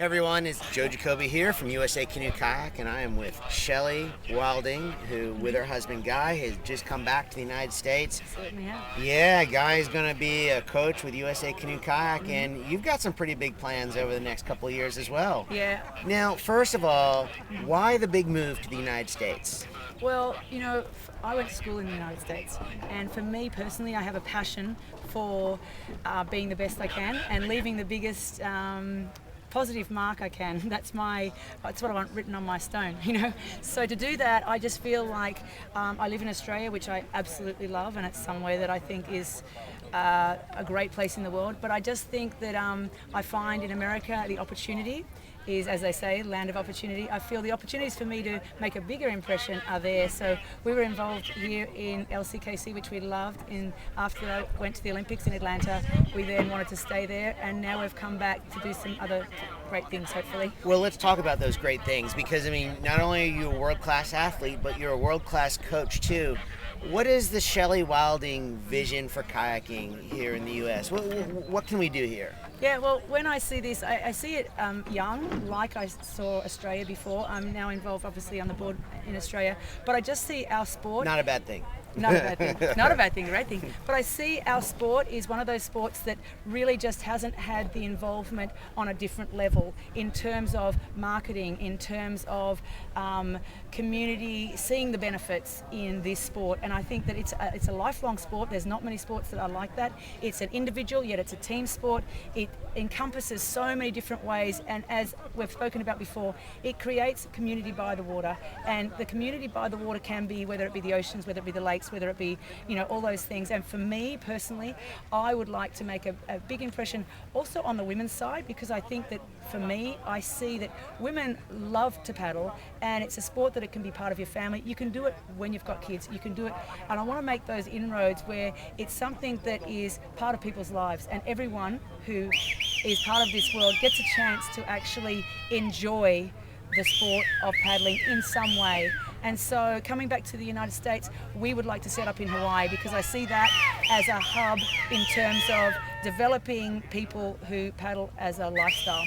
Everyone, it's Joe Jacobi here from USA Canoe Kayak, and I am with Shelley Wilding, who, with her husband Guy, has just come back to the United States. Certainly have. Yeah, Guy's going to be a coach with USA Canoe Kayak, and you've got some pretty big plans over the next couple of years as well. Yeah. Now, first of all, why the big move to the United States? Well, I went to school in the United States, and for me personally, I have a passion for being the best I can and leaving the biggest positive mark I can. That's what I want written on my stone, So to do that, I just feel like I live in Australia, which I absolutely love, and it's somewhere that I think is a great place in the world. But I just think that I find in America the opportunity is, as they say, land of opportunity. I feel the opportunities for me to make a bigger impression are there. So we were involved here in LCKC, which we loved. After I went to the Olympics in Atlanta, we then wanted to stay there, and now we've come back to do some other great things, hopefully. Well, let's talk about those great things, because, not only are you a world-class athlete, but you're a world-class coach, too. What is the Shelley Wilding vision for kayaking here in the U.S.? What can we do here? Yeah, well, when I see this, I see it young, like I saw Australia before. I'm now involved, obviously, on the board in Australia, but I just see our sport. Not a bad thing. Not a bad thing. Not a bad thing, a great thing. But I see our sport is one of those sports that really just hasn't had the involvement on a different level in terms of marketing, in terms of community, seeing the benefits in this sport. And I think that it's a lifelong sport. There's not many sports that are like that. It's an individual, yet it's a team sport. It encompasses so many different ways. And as we've spoken about before, it creates community by the water. And the community by the water can be, whether it be the oceans, whether it be the lakes, whether it be, all those things. And for me personally, I would like to make a big impression also on the women's side, because I think that for me, I see that women love to paddle, and it's a sport that it can be part of your family. You can do it when you've got kids. You can do it, and I want to make those inroads where it's something that is part of people's lives, and everyone who is part of this world gets a chance to actually enjoy the sport of paddling in some way. And so coming back to the United States, we would like to set up in Hawaii, because I see that as a hub in terms of developing people who paddle as a lifestyle.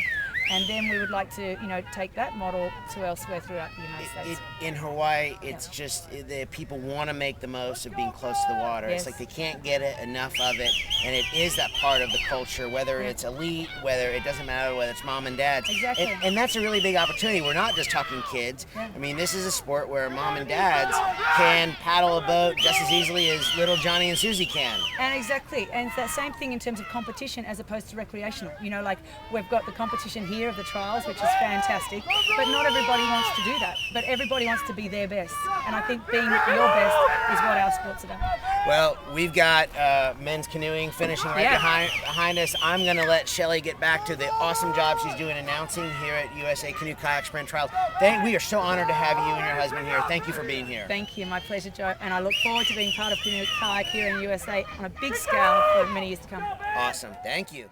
And then we would like to, take that model to elsewhere throughout the United States. In Hawaii, it's just the people want to make the most of being close to the water. Yes. It's like they can't get enough of it, and it is that part of the culture, whether it's elite, whether it doesn't matter, whether it's mom and dad. Exactly. And that's a really big opportunity. We're not just talking kids. Yeah. This is a sport where mom and dads can paddle a boat just as easily as little Johnny and Susie can. And exactly, and it's that same thing in terms of competition as opposed to recreational. Like we've got the competition here of the trials, which is fantastic, but not everybody wants to do that. But everybody wants to be their best, and I think being your best is what our sport's about. Well, we've got men's canoeing finishing right behind us. I'm going to let Shelley get back to the awesome job she's doing announcing here at USA Canoe Kayak Sprint Trials. We are so honored to have you and your husband here. Thank you for being here. Thank you, my pleasure, Joe. And I look forward to being part of Canoe Kayak here in the USA on a big scale for many years to come. Awesome. Thank you.